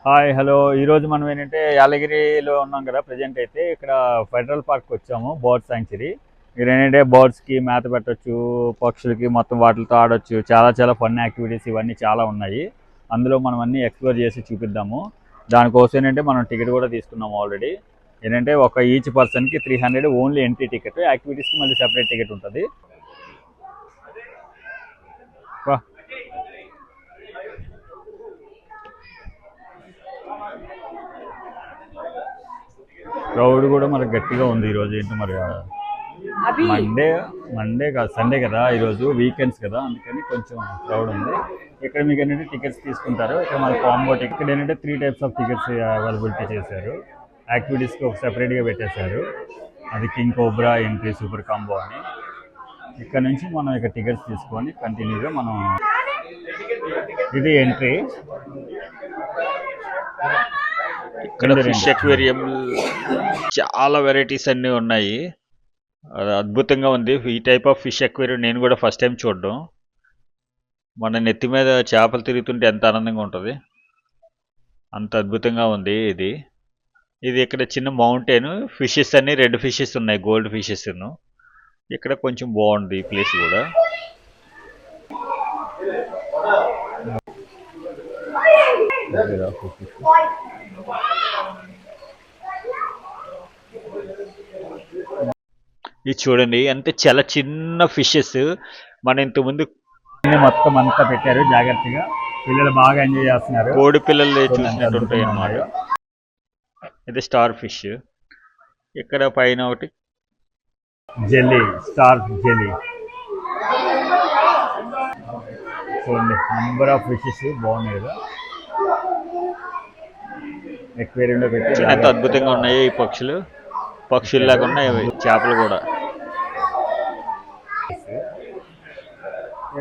Hi hello ఈరోజు మనం ఏంటంటే యాదగిరిలో ఉన్నాం కదా. ప్రజెంట్ అయితే ఇక్కడ ఫెడరల్ పార్క్ వచ్చాము, బర్డ్ శాంక్చురీ. మీరు ఏంటంటే బర్డ్స్కి మేత పెట్టచ్చు, పక్షులకి మొత్తం వాటితో ఆడొచ్చు. చాలా చాలా ఫన్ యాక్టివిటీస్ ఇవన్నీ చాలా ఉన్నాయి. అందులో మనం అన్నీ ఎక్స్ప్లోర్ చేసి చూపిద్దాము. దానికోసం ఏంటంటే మనం టికెట్ కూడా తీసుకున్నాము ఆల్రెడీ. ఏంటంటే ఒక ఈచ్ పర్సన్కి 300 ఓన్లీ ఎంట్రీ టికెట్. యాక్టివిటీస్కి మళ్ళీ సెపరేట్ టికెట్ ఉంటుంది. క్రౌడ్ కూడా మనకు గట్టిగా ఉంది ఈరోజు. ఏంటో మరి మండే కాదు, సండే కదా ఈరోజు, వీకెండ్స్ కదా, అందుకని కొంచెం క్రౌడ్ ఉంది. ఇక్కడ మీకు ఏంటంటే టికెట్స్ తీసుకుంటారు. ఇక్కడ మన కాంబో టికెట్ ఏంటంటే 3 టైప్స్ ఆఫ్ టికెట్స్ అవైలబిలిటీ చేశారు. యాక్టివిటీస్కి ఒక సెపరేట్గా పెట్టేశారు. అది king cobra, entry, super combo అని. ఇక్కడ నుంచి మనం ఇక్కడ టికెట్స్ తీసుకొని కంటిన్యూగా మనం, ఇది ఎంట్రీ. ఇక్కడ ఫిష్ అక్వేరియం చాలా వెరైటీస్ అన్నీ ఉన్నాయి. అది అద్భుతంగా ఉంది. ఈ టైప్ ఆఫ్ ఫిష్ అక్వేరియం నేను కూడా ఫస్ట్ టైం చూడడం. మన నెత్తి మీద చేపలు తిరుగుతుంటే ఎంత ఆనందంగా ఉంటుంది, అంత అద్భుతంగా ఉంది ఇది. ఇది ఇక్కడ చిన్న మౌంటైన్, ఫిషెస్ అన్ని 2 ఫిషెస్ ఉన్నాయి, గోల్డ్ ఫిషెస్. ఇక్కడ కొంచెం బాగుంది ఈ ప్లేస్ కూడా. ఇది చూడండి, అంటే చాలా చిన్న ఫిషెస్. మన ఇంతకుముందు మొత్తం అంతా పెట్టారు జాగ్రత్తగా. పిల్లలు బాగా ఎంజాయ్ చేస్తున్నారు. కోడి పిల్లలు చూసినట్టు ఉంటాయి అన్నమాట. ఇది స్టార్ ఫిష్. ఇక్కడ పైన ఒకటి జెల్లీ, స్టార్ జెల్లీ. చూడండి నెంబర్ ఆఫ్ ఫిషెస్ బాగున్నాయి కదా. ఎక్వేరియంలో పెట్టి ఎంత అద్భుతంగా ఉన్నాయి ఈ పక్షులు. పక్షుల్లాగా ఉన్నాయి చేపలు కూడా.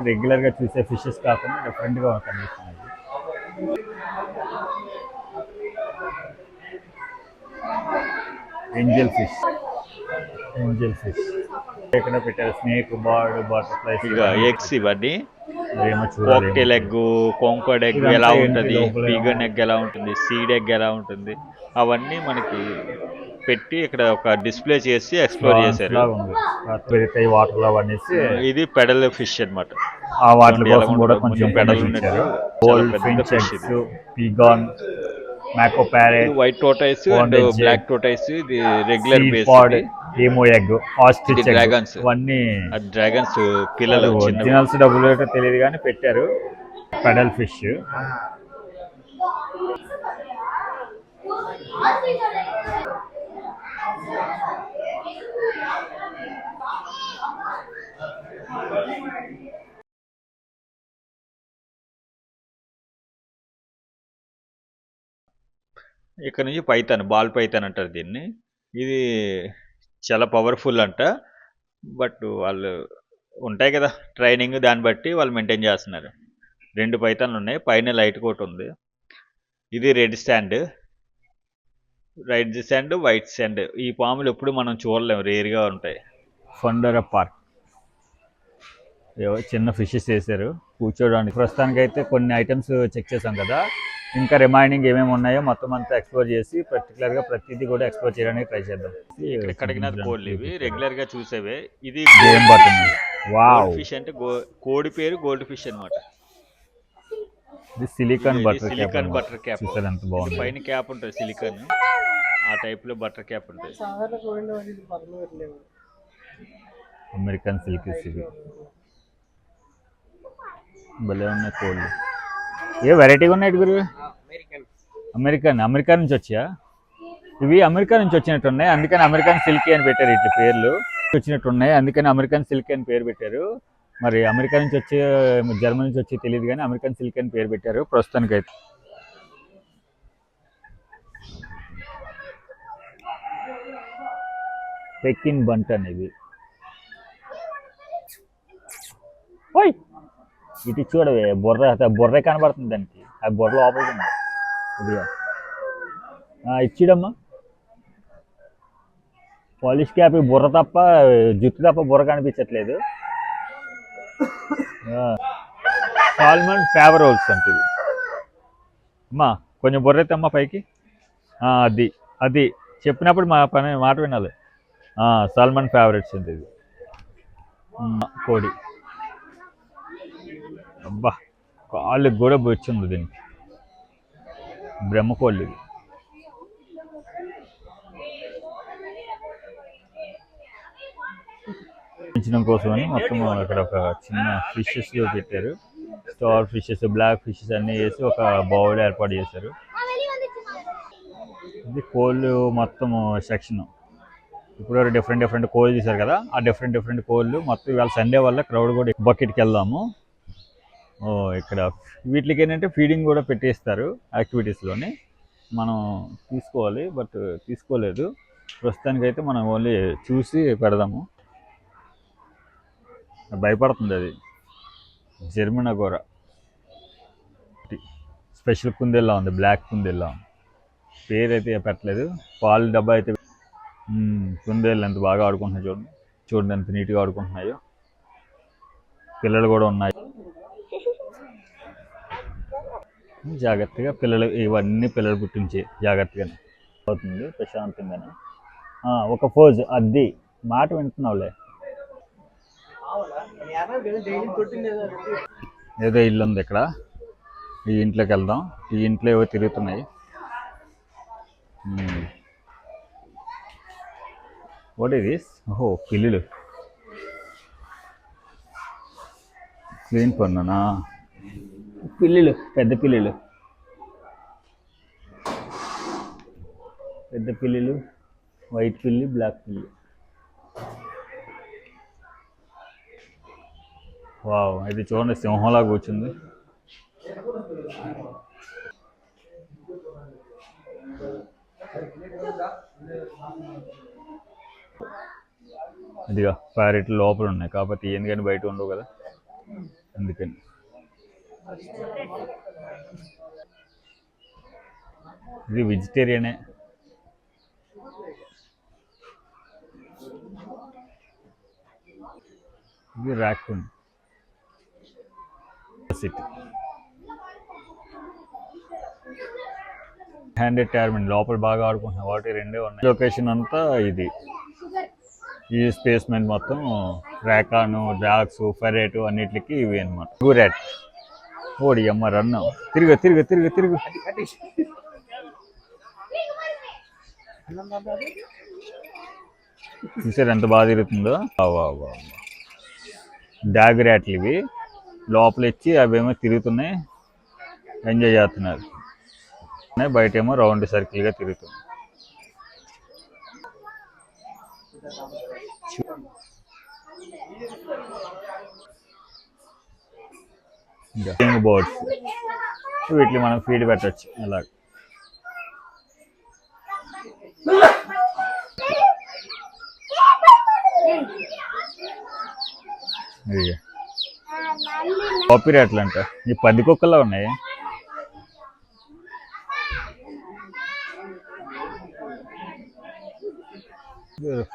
రెగ్యులర్గా చూసే ఫిషెస్ కాకుండా డిఫరెంట్గా కనిపిస్తున్నాయి. ఏంజల్ ఫిష్ ఎక్కడ పెట్టారు. Snake, bird, butterflies, eggs. ఇవన్నీ కాక్టైల్ ఎగ్, కొంకడ్ ఎగ్ ఎలా ఉంటుంది, పీగన్ ఎగ్ ఎలా ఉంటుంది, సీడ్ ఎగ్ ఎలా ఉంటుంది, అవన్నీ మనకి పెట్టి ఇక్కడ ఒక డిస్ప్లే చేసి ఎక్స్ప్లోర్ చేశారు. వాటర్ లో అనేసి ఇది పెడల్ ఫిష్ అన్నమాట. ఆ వాటర్ కోసం కూడా కొంచెం పెడల్ ఇచ్చారు. Gold fish eggs, pigeon, macaw parrot, white tortoise and black tortoise. ఇది రెగ్యులర్ బేస్. ఏమో ఎగ్, ఆస్ట్రిచ్, డ్రాగన్స్. ఇవన్నీ డ్రాగన్స్ పిల్లలు. ఒరిజినల్స్ డబ్బులు ఏంటో తెలియదు కానీ పెట్టారు. పెడల్ ఫిష్. ఇక్కడ నుంచి పైతాన్, బాల్ పైతాన్ అంటారు దీన్ని. ఇది చాలా పవర్ఫుల్ అంట. బట్ వాళ్ళు ఉంటాయి కదా ట్రైనింగ్, దాన్ని బట్టి వాళ్ళు మెయింటైన్ చేస్తున్నారు. 2 పైతాన్లు ఉన్నాయి, పైన లైట్ కోట్ ఉంది. ఇది రెడ్ శాండ్, వైట్ శాండ్. ఈ పాములు ఎప్పుడు మనం చూడలేము, రేర్గా ఉంటాయి. ఫండరా పార్క్ చిన్న ఫిషెస్ వేసారు కూర్చోడానికి. ప్రస్తుతానికైతే కొన్ని ఐటమ్స్ చెక్ చేసాం కదా, ఇంకా రిమైనింగ్ ఏమేమి ఉన్నాయో మొత్తం అంతా ఎక్స్ప్లోర్ చేసి పర్టికులర్గా ప్రతిదీ కూడా ఎక్స్ప్లోర్ చేయడానికి ట్రై చేద్దాం. కడిగినాథ్ కోళ్ళు ఇవి రెగ్యులర్గా చూసేవే. ఇది గేమ్ బటన్. వావ్ ఫిష్ అంటే కోడి పేరు గోల్డ్ ఫిష్ అన్నమాట. ఇది సిలికాన్ బటర్ క్యాప్. ఎంత బాగుంది. పైన క్యాప్ ఉంటుంది సిలికాన్, ఆ టైప్ లో బటర్ క్యాప్ ఉంటుంది. American silk. ఇది భలే ఉన్నాయి కోళ్ళు. ఏ వెరైటీగా ఉన్నాయి గురు. అమెరికా నుంచి వచ్చా. ఇవి అమెరికా నుంచి వచ్చినట్టున్నాయి, అందుకని అమెరికన్ సిల్కీ అని పెట్టారు. ఇట్లా పేర్లు వచ్చినట్టున్నాయి, అందుకని అమెరికన్ సిల్కీ అని పేరు పెట్టారు. మరి అమెరికా నుంచి వచ్చి, జర్మనీ నుంచి వచ్చి తెలియదు కానీ అమెరికన్ సిల్కీ అని పేరు పెట్టారు ప్రస్తుతానికైతే. పెకిన్ బంట్ అనేది. ఇటు చూడవే, బుర్ర కనబడుతుంది దానికి. ఆ బుర్ర లోపలికి ఉంది. ఇదిగా ఇచ్చిడమ్మా. పాలిష్ క్యాప్, బుర్ర తప్ప, జుట్టు తప్ప బుర్ర కనిపించట్లేదు. సాల్మన్ ఫేవర్ రోల్స్ అంటే అమ్మా కొంచెం బొర్రెత్తమ్మా పైకి. అది అది చెప్పినప్పుడు మాట వినాలి. సల్మాన్ ఫేవరెట్స్ ఉంది ఇది. కోడి అబ్బా, కాళ్ళకి కూడా బొచ్చుంది దీనికి. బ్రహ్మకోళ్ళు ఇది. పెంచడం కోసమని మొత్తం అక్కడ ఒక చిన్న ఫిషెస్ పెట్టారు. స్టార్ ఫిషెస్, బ్లాక్ ఫిషెస్ అన్నీ వేసి ఒక బౌల్ ఏర్పాటు చేశారు. ఇది కోళ్ళు మొత్తం సెక్షన్. ఇప్పుడు డిఫరెంట్ కోళ్ళు చూసారు కదా, ఆ డిఫరెంట్ కోళ్ళు మొత్తం ఇవాళ సండే వల్ల క్రౌడ్ కూడా బకెట్కి వెళ్దాము. ఇక్కడ వీటికి ఏంటంటే ఫీడింగ్ కూడా పెట్టేస్తారు యాక్టివిటీస్లోని. మనం తీసుకోవాలి, బట్ తీసుకోలేదు ప్రస్తుతానికైతే. మనం ఓన్లీ చూసి పెడదాము. భయపడుతుంది అది. జర్మన్ అగోరా స్పెషల్ కుందేలా ఉంది, బ్లాక్ కుందేలా. పేరు అయితే పెట్టలేదు. పాలు డబ్బా అయితే. కుందేళ్ళు ఎంత బాగా ఆడుకుంటున్నాయి చూడండి ఎంత నీట్గా ఆడుకుంటున్నాయో. పిల్లలు కూడా ఉన్నాయి. జాగ్రత్తగా పిల్లలు, ఇవన్నీ పిల్లలు పుట్టించి జాగ్రత్తగానే అవుతుంది, ప్రశాంతంగానే. ఒక ఫోజ్ అది మాట వింటున్నావులే. ఏదో ఇల్లు ఉంది ఇక్కడ, ఈ ఇంట్లోకి వెళ్దాం. ఈ ఇంట్లో ఏవో తిరుగుతున్నాయి. What is this? ఓహో, పిల్లులు. క్లీన్ పన్నానా? పిల్లులు, పెద్ద పిల్లులు, వైట్ పిల్లి, బ్లాక్ పిల్లి. వావ్, ఇది చూడండి సింహంలా కూర్చుంది. ఇదిగా ప్యారెట్లు లోపల ఉన్నాయి, కాకపోతే ఎందుకని బయట ఉండవు కదా, అందుకని. ఇది వెజిటేరియనే. ఇది రాకూన్. హ్యాండెడ్ టైర్మెంట్ లోపల బాగా ఆడుకుంటున్నాయి. వాటి రెండే ఉన్నాయి. లొకేషన్ అంతా ఇది. ఈ స్పేస్మెంట్ మొత్తం ర్యాకాను, డాగ్స్, ఫెరేటు అన్నిటికి ఇవి అనమాట. గురెట్. ఓడి అమ్మ రన్ను. తిరుగు. చూసారు ఎంత బాగా తిరుగుతుందో. డాగ్ ర్యాట్లు ఇవి. లోపల ఇచ్చి అవేమో తిరుగుతున్నాయి, ఎంజాయ్ చేస్తున్నారు. బయట ఏమో రౌండ్ సర్కిల్గా తిరుగుతుంది. బర్డ్స్ వీటిని మనం ఫీడ్ పెట్టచ్చు అలాగ. కాపీరైట్లు అంట. ఈ 10 కుక్కల్లో ఉన్నాయి.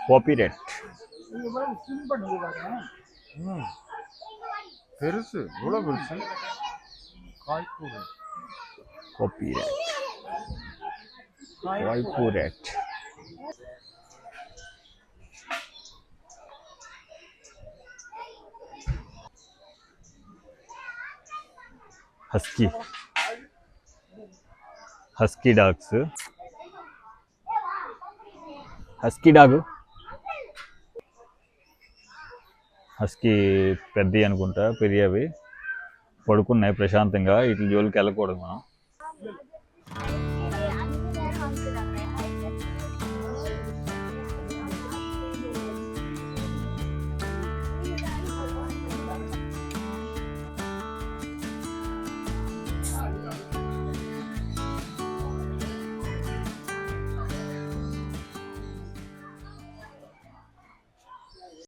కాపీరైట్ பெருசு, இவ்வளோ பெருசு. காய்கூரட். Husky dogs. Husky dog, husky పెద్దవి అనుకుంటా, పెరియవి పడుకున్నాయి ప్రశాంతంగా. వీటి జోలికి వెళ్ళకూడదు మనం.